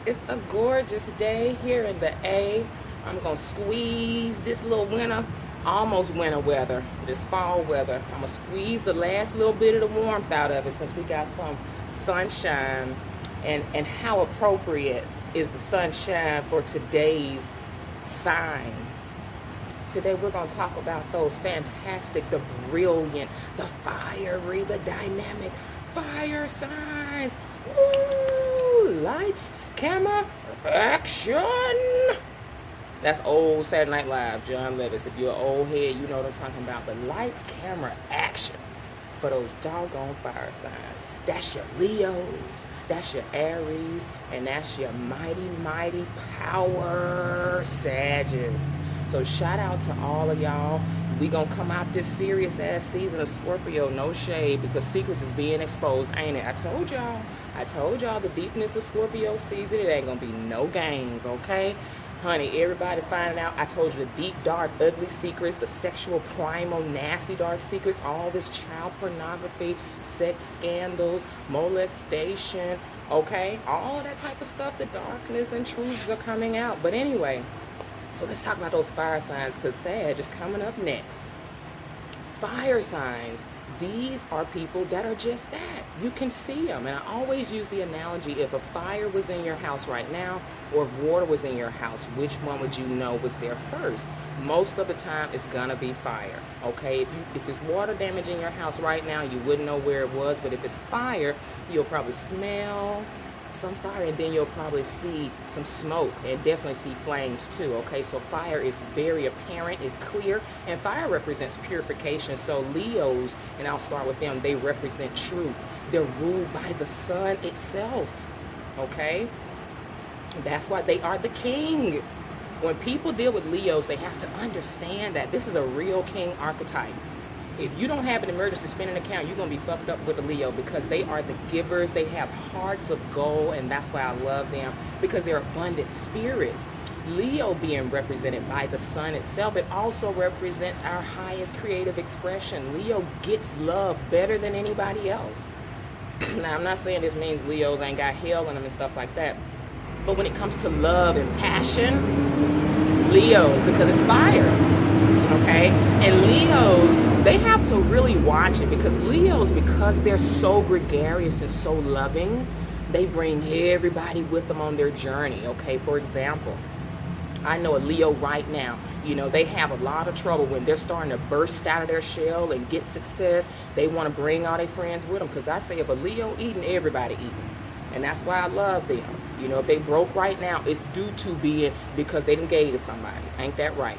It's a gorgeous day here in the A. I'm gonna squeeze this little winter, almost winter weather, this fall weather. I'm gonna squeeze the last little bit of the warmth out of it since we got some sunshine. And how appropriate is the sunshine for today's sign? Today we're going to talk about those fantastic, the brilliant, the fiery, the dynamic fire signs. Woo! Lights, camera, action! That's old Saturday Night Live, John Levis. If you're an old head, you know what I'm talking about. The lights, camera, action for those doggone fire signs. That's your Leos, that's your Aries, and that's your mighty, mighty power Sagittarius. So shout out to all of y'all. We gonna come out this serious ass season of Scorpio, no shade, because secrets is being exposed, ain't it? I told y'all the deepness of Scorpio season, it ain't gonna be no games, okay? Honey, everybody finding out. I told you the deep, dark, ugly secrets, the sexual, primal, nasty, dark secrets, all this child pornography, sex scandals, molestation, okay? All that type of stuff, the darkness and truths are coming out. But anyway, so let's talk about those fire signs, because Sag is coming up next. Fire signs, these are people that are just that. You can see them. And I always use the analogy, if a fire was in your house right now, or if water was in your house, which one would you know was there first? Most of the time, it's gonna be fire, okay? If there's water damage in your house right now, you wouldn't know where it was, but if it's fire, you'll probably smell some fire, and then you'll probably see some smoke, and definitely see flames too, okay? So fire is very apparent, it's clear, and fire represents purification. So Leos, and I'll start with them, they represent truth. They're ruled by the sun itself, okay? That's why they are the king. When people deal with Leos, they have to understand that this is a real king archetype. If you don't have an emergency spending account, you're going to be fucked up with a Leo, because they are the givers. They have hearts of gold, and that's why I love them, because they're abundant spirits. Leo being represented by the sun itself, it also represents our highest creative expression. Leo gets love better than anybody else. Now, I'm not saying this means Leos ain't got hell in them and stuff like that, but when it comes to love and passion, Leos, because it's fire, okay? And Leos, they have to really watch it, because Leos, because they're so gregarious and so loving, they bring everybody with them on their journey, okay? For example, I know a Leo right now, you know, they have a lot of trouble when they're starting to burst out of their shell and get success. They want to bring all their friends with them, because I say if a Leo eating, everybody eating. And that's why I love them. You know, if they broke right now, it's due to being because they done gave to somebody. Ain't that right?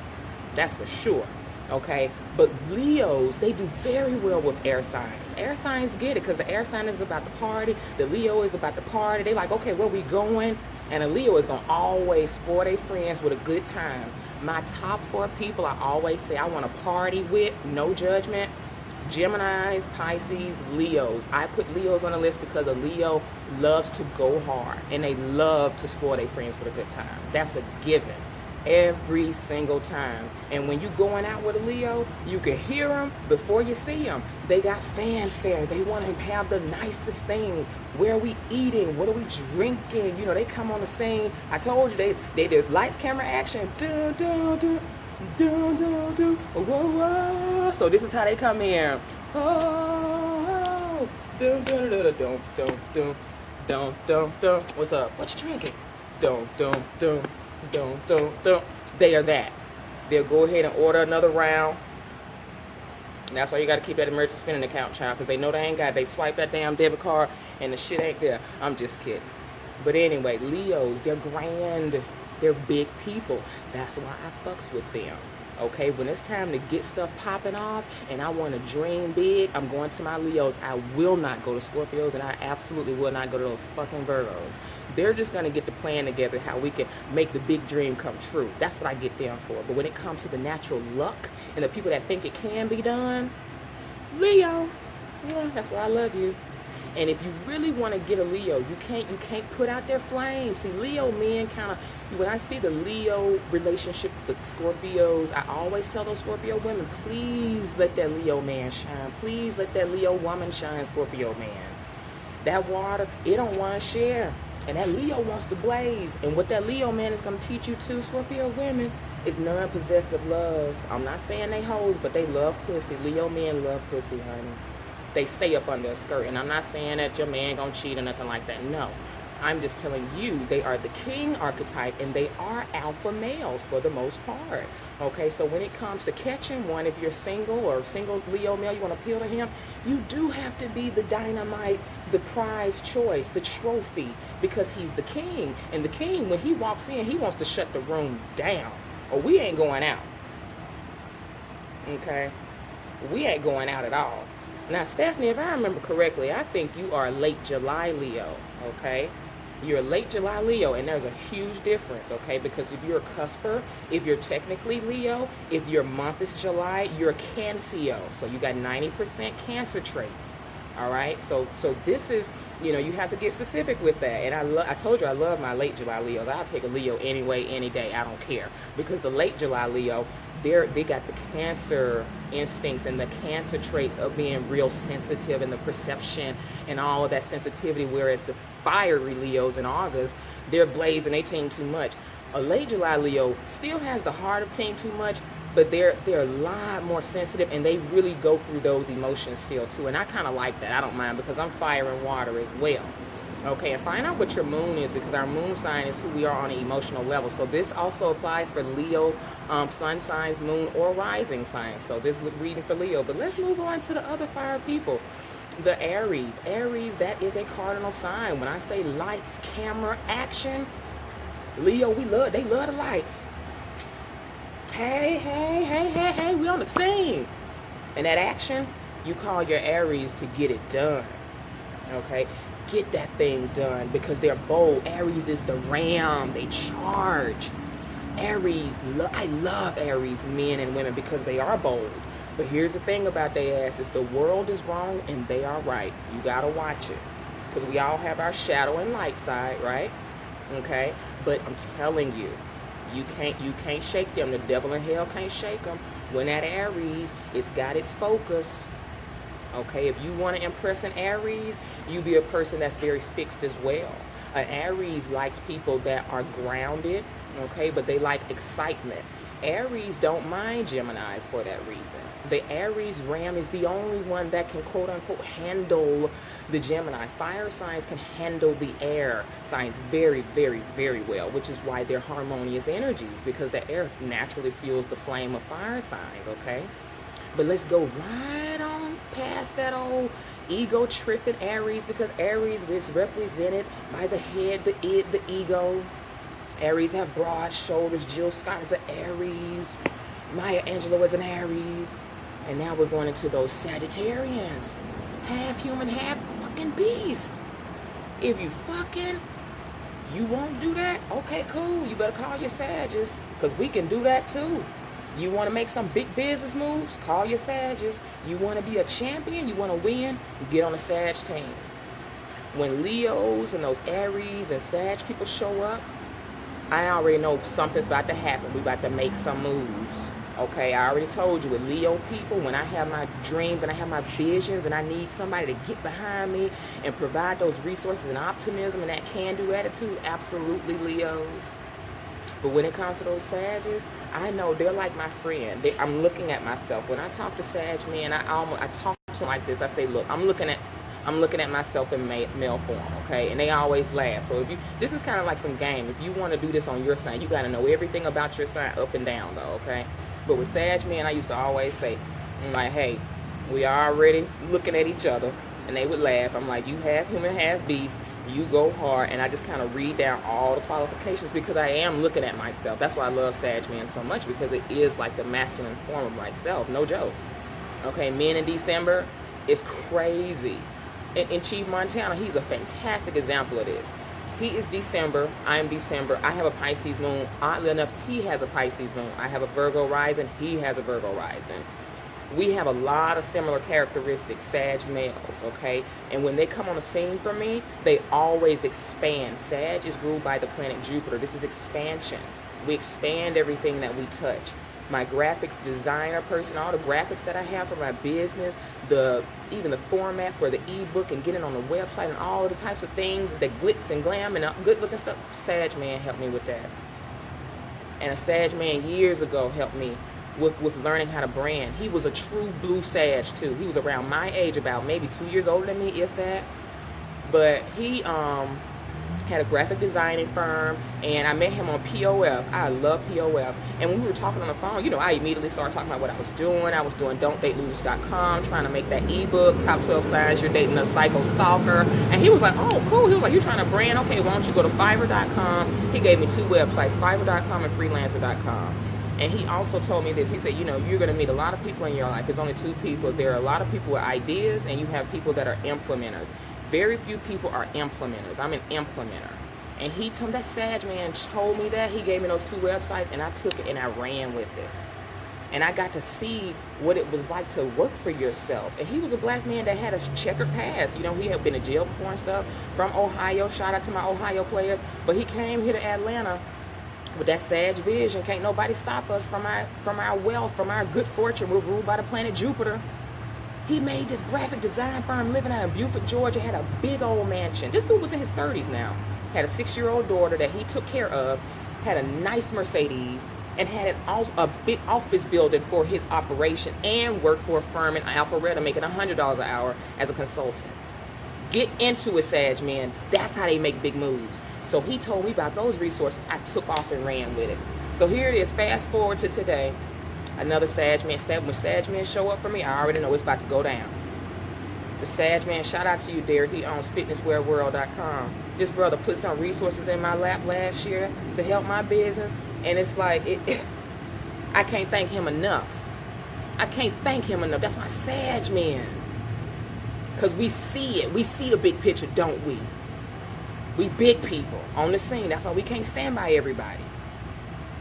That's for sure. Okay? But Leos, they do very well with air signs. Air signs get it, because the air sign is about the party. The Leo is about the party. They like, okay, where we going? And a Leo is going to always spoil their friends with a good time. My top 4 people, I always say I want to party with, no judgment. Geminis, Pisces, Leos. I put Leos on the list because a Leo loves to go hard, and they love to spoil their friends with a good time. That's a given every single time. And when you going out with a Leo, you can hear them before you see them. They got fanfare. They want to have the nicest things. Where are we eating? What are we drinking? You know, they come on the scene. I told you, they did lights, camera, action. Dun, dun, dun. Do, do, do. Whoa, whoa. So this is how they come in. Oh, do, do, do, do, do, do, do, do, do. What's up? What you drinking? Do, do, do, do, do, do. They are that. They'll go ahead and order another round. And that's why you got to keep that emergency spending account, child, because they know they ain't got it. They swipe that damn debit card and the shit ain't there. I'm just kidding. But anyway, Leos, they're grand. They're big people. That's why I fucks with them. Okay, when it's time to get stuff popping off and I want to dream big, I'm going to my Leos. I will not go to Scorpios, and I absolutely will not go to those fucking Virgos. They're just going to get the plan together how we can make the big dream come true. That's what I get them for. But when it comes to the natural luck and the people that think it can be done, Leo, yeah, that's why I love you. And if you really want to get a Leo, you can't put out their flame. See, Leo men kind of, when I see the Leo relationship with Scorpios, I always tell those Scorpio women, please let that Leo man shine. Please let that Leo woman shine, Scorpio man. That water, it don't want to share. And that Leo wants to blaze. And what that Leo man is going to teach you too, Scorpio women, is non-possessive love. I'm not saying they hoes, but they love pussy. Leo men love pussy, honey. They stay up under a skirt. And I'm not saying that your man going to cheat or nothing like that. No. I'm just telling you, they are the king archetype, and they are alpha males for the most part. Okay, so when it comes to catching one, if you're single or single Leo male, you want to appeal to him, you do have to be the dynamite, the prize choice, the trophy, because he's the king. And the king, when he walks in, he wants to shut the room down, or we ain't going out. Okay, we ain't going out at all. Now, Stephanie, if I remember correctly, I think you are a late July Leo, okay? You're a late July Leo, and there's a huge difference, okay? Because if you're a cusper, if you're technically Leo, if your month is July, you're a Cancio. So you got 90% Cancer traits, all right? So this is, you know, you have to get specific with that. And I told you I love my late July Leos. I'll take a Leo anyway, any day. I don't care. Because the late July Leo, they got the Cancer instincts and the Cancer traits of being real sensitive and the perception and all of that sensitivity, whereas the fiery Leos in August, they're blazing, they team too much. A late July Leo still has the heart of team too much, but they're a lot more sensitive, and they really go through those emotions still too. And I kind of like that. I don't mind, because I'm fire and water as well. Okay, and find out what your moon is, because our moon sign is who we are on an emotional level. So this also applies for Leo, sun signs, moon, or rising signs. So this is reading for Leo. But let's move on to the other fire people. The Aries. Aries, that is a cardinal sign. When I say lights, camera, action, Leo, they love the lights. Hey, we on the scene. And that action, you call your Aries to get it done. Okay? Get that thing done, because they're bold. Aries is the ram. They charge. Aries, I love Aries men and women because they are bold. But here's the thing about their asses. The world is wrong and they are right. You got to watch it. Because we all have our shadow and light side, right? Okay? But I'm telling you, you can't shake them. The devil in hell can't shake them. When that Aries, it's got its focus. Okay? If you want to impress an Aries, you be a person that's very fixed as well. An Aries likes people that are grounded, okay? But they like excitement. Aries don't mind Geminis for that reason. The Aries ram is the only one that can quote-unquote handle the Gemini. Fire signs can handle the air signs very, very, very well, which is why they're harmonious energies, because the air naturally fuels the flame of fire signs, okay? But let's go right on past that old ego-tripping Aries, because Aries is represented by the head, the id, the ego. Aries have broad shoulders. Jill Scott is an Aries. Maya Angelou is an Aries. And now we're going into those Sagittarians. Half human, half fucking beast. If you fucking, you won't do that? Okay, cool. You better call your Sages, because we can do that too. You want to make some big business moves? Call your Sages. You want to be a champion? You want to win? Get on a Sag team. When Leos and those Aries and Sag people show up, I already know something's about to happen. We about to make some moves. Okay, I already told you with Leo people, when I have my dreams and I have my visions and I need somebody to get behind me and provide those resources and optimism and that can-do attitude, absolutely Leos. But when it comes to those Sages, I know they're like my friend. I'm looking at myself. When I talk to Sag men, I talk to them like this. I say, look, I'm looking at myself in male form, okay? And they always laugh. So this is kind of like some game. If you want to do this on your sign, you got to know everything about your sign up and down, though, okay? But with Sag men, I used to always say, I'm like, hey, we are already looking at each other. And they would laugh. I'm like, you half human, half beast. You go hard. And I just kind of read down all the qualifications, because I am looking at myself. That's why I love Sag men so much, because it is like the masculine form of myself. No joke. Okay, men in December, it's crazy. In Chief Montana, he's a fantastic example of this. He is December. I am December. I have a Pisces moon. Oddly enough, he has a Pisces moon. I have a Virgo rising. He has a Virgo rising. We have a lot of similar characteristics, Sag males, okay? And when they come on the scene for me, they always expand. Sag is ruled by the planet Jupiter. This is expansion. We expand everything that we touch. my graphics designer person, all the graphics that I have for my business, even the format for the ebook and getting on the website and all the types of things, the glitz and glam and good looking stuff. Sag man helped me with that. And a Sag man years ago helped me with learning how to brand. He was a true blue Sag too. He was around my age, about maybe 2 years older than me, if that. But he had a graphic designing firm, and I met him on POF. I love POF. And when we were talking on the phone, you know, I immediately started talking about what I was doing. I was doing don'tdatelosers.com, trying to make that ebook, Top 12 Signs You're Dating a Psycho Stalker. And he was like, oh, cool. He was like, you're trying to brand? Okay, why don't you go to Fiverr.com? He gave me 2 websites, Fiverr.com and Freelancer.com. And he also told me this. He said, you know, you're going to meet a lot of people in your life. There's only 2 people. There are a lot of people with ideas, and you have people that are implementers. Very few people are implementers. I'm an implementer. And he told me, that Sag man told me that. He gave me those 2 websites, and I took it and I ran with it. And I got to see what it was like to work for yourself. And he was a black man that had a checkered past. You know, he had been in jail before and stuff. From Ohio. Shout out to my Ohio players. But he came here to Atlanta with that Sag vision. Can't nobody stop us from our wealth, from our good fortune. We're ruled by the planet Jupiter. He made this graphic design firm living out of Beaufort, Georgia, had a big old mansion. This dude was in his 30s now. Had a 6-year-old daughter that he took care of, had a nice Mercedes, and had a big office building for his operation, and worked for a firm in Alpharetta making $100 an hour as a consultant. Get into it, Sag man. That's how they make big moves. So he told me about those resources. I took off and ran with it. So here it is, fast forward to today. Another Sag man. When Sag man show up for me, I already know it's about to go down. The Sag man, shout out to you, Derek. He owns fitnesswearworld.com. This brother put some resources in my lap last year to help my business, and it's like I can't thank him enough. I can't thank him enough. That's my Sag man. Because we see it. We see the big picture, don't we? We big people on the scene. That's why we can't stand by everybody.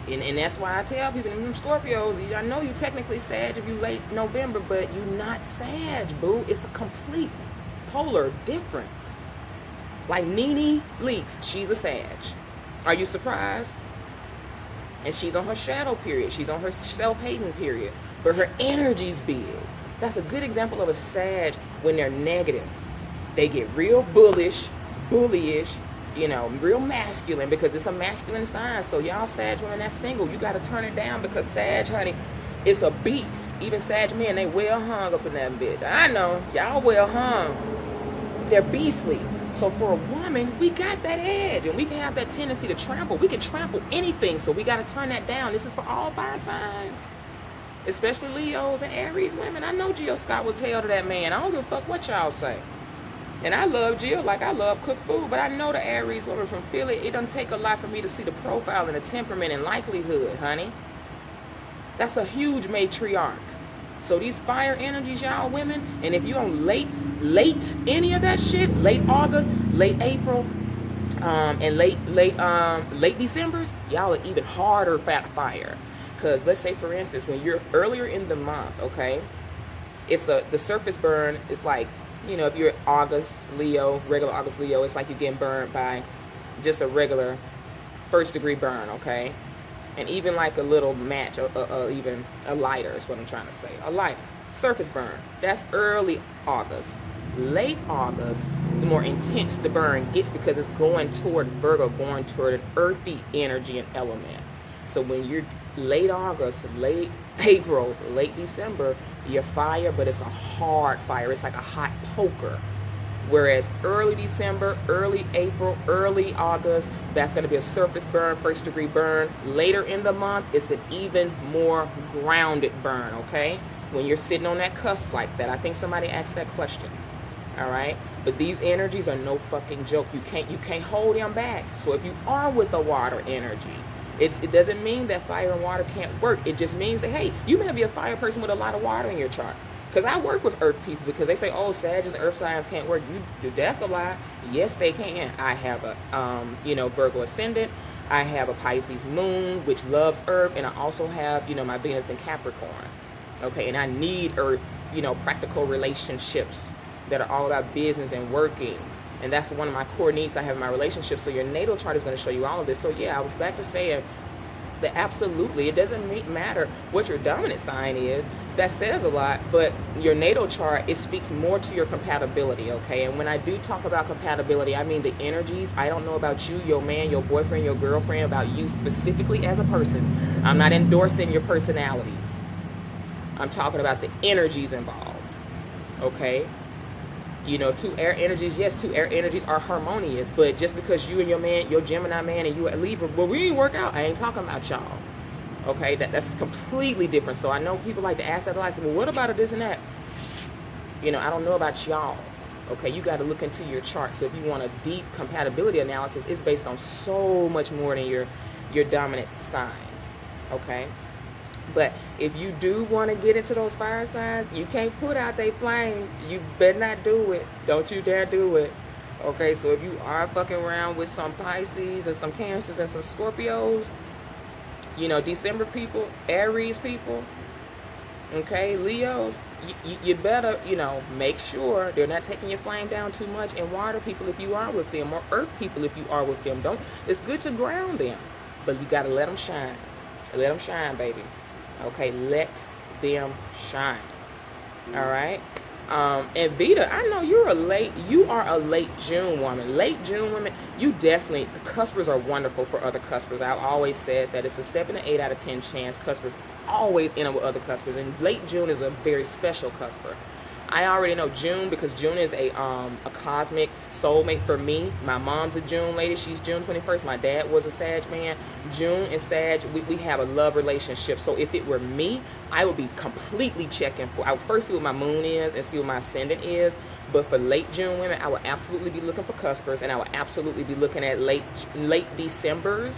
And that's why I tell people, them Scorpios, I know you technically Sag if you late November, but you not Sag, boo. It's a complete polar difference. Like Nene Leakes, she's a Sag. Are you surprised? And she's on her shadow period. She's on her self-hating period. But her energy's big. That's a good example of a Sag when they're negative. They get real bullish, bullyish, you know, real masculine, because it's a masculine sign. So y'all Sag women that's single, you got to turn it down, because Sag, honey, it's a beast. Even Sag men, they well hung up in that bitch. I know, y'all well hung. They're beastly. So for a woman, we got that edge, and we can have that tendency to trample. We can trample anything, so we got to turn that down. This is for all 5 signs, especially Leos and Aries women. I know Jill Scott was hell to that man. I don't give a fuck what y'all say. And I love Jill like I love cooked food, but I know the Aries woman from Philly, it doesn't take a lot for me to see the profile and the temperament and likelihood, honey. That's a huge matriarch. So these fire energies, y'all women, and if you on late any of that shit, late August, late April, and late December's, y'all are even harder fire. Because let's say, for instance, when you're earlier in the month, okay, it's the surface burn is like, you know, if you're August Leo, regular August Leo, it's like you're getting burned by just a regular 1st degree burn, okay? And even like a little match, even a lighter is what I'm trying to say. A light surface burn. That's early August. Late August, the more intense the burn gets, because it's going toward Virgo, going toward an earthy energy and element. So when you're late August, late April, late December, you're fire, but it's a hard fire. It's like a hot poker. Whereas early December, early April, early August, that's going to be a surface burn, 1st degree burn. Later in the month, it's an even more grounded burn, okay? When you're sitting on that cusp like that. I think somebody asked that question, all right? But these energies are no fucking joke. You can't hold them back. So if you are with the water energy, it doesn't mean that fire and water can't work. It just means that, hey, you may be a fire person with a lot of water in your chart. Because I work with earth people, because they say, oh, Sagittarius and earth signs can't work. That's a lie. Yes, they can. I have a, Virgo ascendant. I have a Pisces moon, which loves earth. And I also have, my Venus in Capricorn. Okay, and I need earth, practical relationships that are all about business and working. And that's one of my core needs I have in my relationship. So your natal chart is going to show you all of this. So yeah, I was back to saying, Absolutely. It doesn't matter what your dominant sign is. That says a lot, but your natal chart, it speaks more to your compatibility, okay? And when I do talk about compatibility, I mean the energies. I don't know about you, your man, your boyfriend, your girlfriend, about you specifically as a person. I'm not endorsing your personalities. I'm talking about the energies involved, okay? You know, two air energies, yes, two air energies are harmonious, but just because you and your man, your Gemini man, and you at Libra, well, we ain't work out, I ain't talking about y'all. Okay, that's completely different. So I know people like to ask that a lot. Well, what about this and that? You know, I don't know about y'all. Okay, you got to look into your chart. So if you want a deep compatibility analysis, it's based on so much more than your dominant signs. Okay, but if you do want to get into those fire signs, you can't put out they flame. You better not do it. Don't you dare do it. Okay, so if you are fucking around with some Pisces and some Cancers and some Scorpios, you know, December people, Aries people, okay, Leos, you better, you know, make sure they're not taking your flame down too much. And water people if you are with them, or earth people if you are with them. It's good to ground them, but you got to let them shine. Let them shine, baby. Okay, let them shine. All right. And Vita, I know you are a late June woman. Late June women, you definitely, cuspers are wonderful for other cuspers. I've always said that it's a 7 to 8 out of 10 chance cuspers always end up with other cuspers, and late June is a very special cusper. I already know June because June is a cosmic soulmate for me. My mom's a June lady. She's June 21st. My dad was a Sag man. June and Sag, we have a love relationship. So if it were me, I would be completely checking for, I would first see what my moon is and see what my ascendant is. But for late June women, I would absolutely be looking for cuspers, and I would absolutely be looking at late Decembers.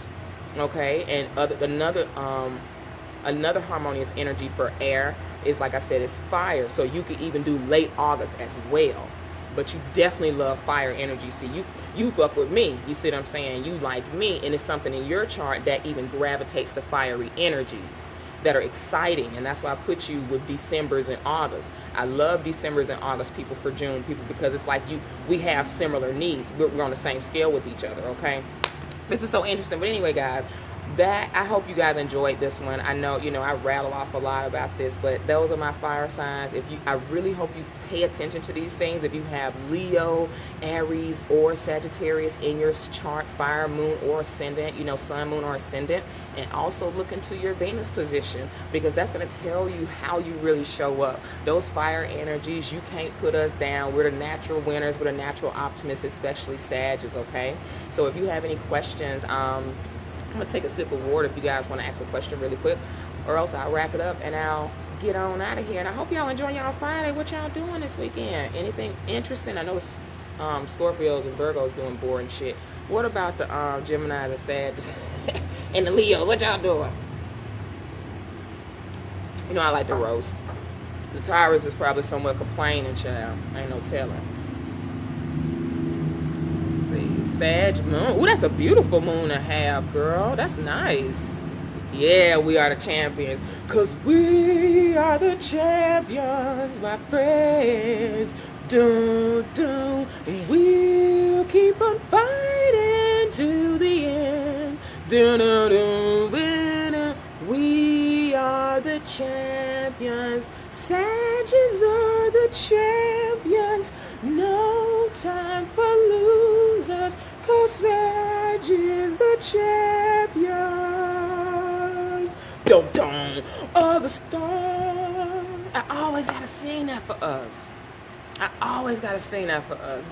Okay, and another harmonious energy for air is, like I said, it's fire. So you could even do late August as well. But you definitely love fire energy. See, you fuck with me. You see what I'm saying? You like me, and it's something in your chart that even gravitates to fiery energies that are exciting. And that's why I put you with Decembers and August. I love Decembers and August people for June people, because it's like we have similar needs. We're on the same scale with each other, okay? This is so interesting. But anyway, guys, I hope you guys enjoyed this one. I know, you know, I rattle off a lot about this, but those are my fire signs. I really hope you pay attention to these things. If you have Leo, Aries, or Sagittarius in your chart, fire, moon, or ascendant, you know, sun, moon, or ascendant, and also look into your Venus position, because that's going to tell you how you really show up. Those fire energies, you can't put us down. We're the natural winners. We're the natural optimists, especially Sagittarius, okay? So if you have any questions, I'm going to take a sip of water if you guys want to ask a question really quick, or else I'll wrap it up and I'll get on out of here. And I hope y'all enjoying y'all Friday. What y'all doing this weekend? Anything interesting? I know Scorpios and Virgos doing boring shit. What about the Gemini and Sag and the Leo? What y'all doing? You know I like to roast. The Taurus is probably somewhere complaining, child. Ain't no telling. Sag moon. Ooh, that's a beautiful moon to have, girl. That's nice. Yeah, we are the champions. Cause we are the champions, my friends. Dun, dun. We'll keep on fighting to the end. Dun, dun, dun, dun, dun. We are the champions. Sages are the champions. No time for losers, cause Sag is the champions. Dun dun, all the stars. I always gotta sing that for us.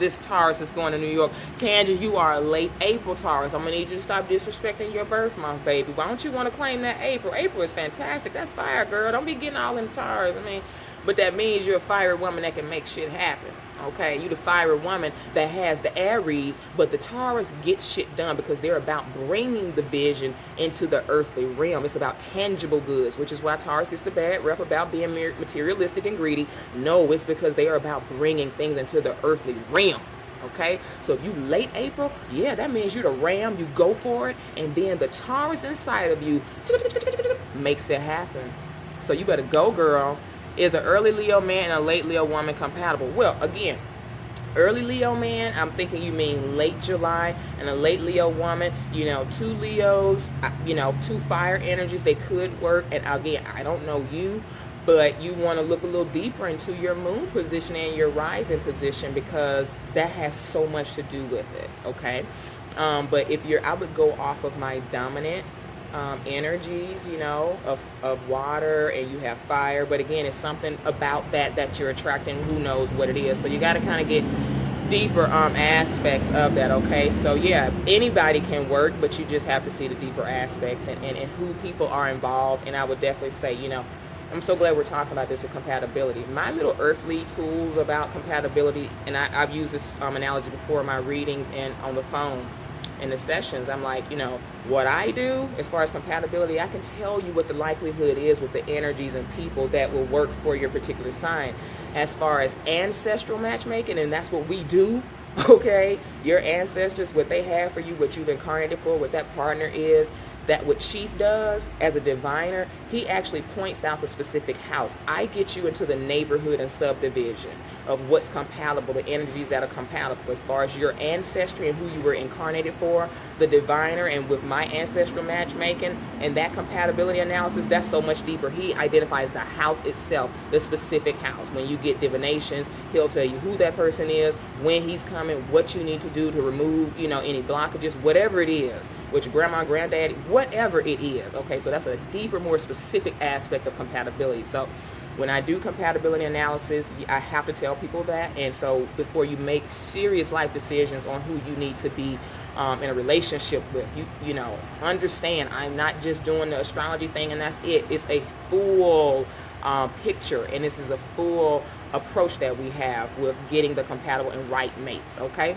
This Taurus is going to New York. Tangy, you are a late April Taurus. I'm gonna need you to stop disrespecting your birth month, baby. Why don't you want to claim that April? April is fantastic. That's fire, girl. Don't be getting all in the Taurus. I mean, but that means you're a fiery woman that can make shit happen. Okay, you the fiery woman that has the Aries, but the Taurus gets shit done because they're about bringing the vision into the earthly realm. It's about tangible goods, which is why Taurus gets the bad rep about being materialistic and greedy. No, it's because they are about bringing things into the earthly realm. Okay, so if you late April, yeah, that means you're the ram, you go for it, and then the Taurus inside of you makes it happen. So you better go, girl. Is an early Leo man and a late Leo woman compatible? Well, again, Early Leo man, I'm thinking you mean late July, and a late Leo woman, you know, 2 Leos, you know, 2 fire energies, they could work. And again, I don't know you, but you want to look a little deeper into your moon position and your rising position, because that has so much to do with it, okay? But if you're, I would go off of my dominant energies, you know, of water, and you have fire. But again, it's something about that you're attracting. Who knows what it is? So you got to kind of get deeper aspects of that, okay? So yeah, anybody can work, but you just have to see the deeper aspects and who people are involved. And I would definitely say, you know, I'm so glad we're talking about this with compatibility. My little earthly tools about compatibility, and I've used this analogy before in my readings and on the phone in the sessions. I'm like, you know, what I do as far as compatibility, I can tell you what the likelihood is with the energies and people that will work for your particular sign. As far as ancestral matchmaking, and that's what we do, okay? Your ancestors, what they have for you, what you've incarnated for, what that partner is, that what Chief does as a diviner, he actually points out the specific house. I get you into the neighborhood and subdivision of what's compatible, the energies that are compatible as far as your ancestry and who you were incarnated for, the diviner, and with my ancestral matchmaking and that compatibility analysis, that's so much deeper. He identifies the house itself, the specific house. When you get divinations, he'll tell you who that person is, when he's coming, what you need to do to remove, you know, any blockages, whatever it is, which grandma, granddaddy, whatever it is, okay? So that's a deeper, more specific aspect of compatibility. So when I do compatibility analysis, I have to tell people that. And so before you make serious life decisions on who you need to be in a relationship with, you know, understand I'm not just doing the astrology thing and that's it. It's a full picture, and this is a full approach that we have with getting the compatible and right mates, okay?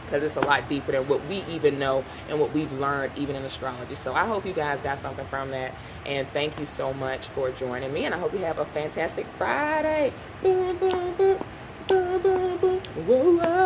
Because it's a lot deeper than what we even know and what we've learned even in astrology. So I hope you guys got something from that, and thank you so much for joining me, and I hope you have a fantastic Friday. Boom, boom, boom, boom, boom, boom. Whoa, whoa.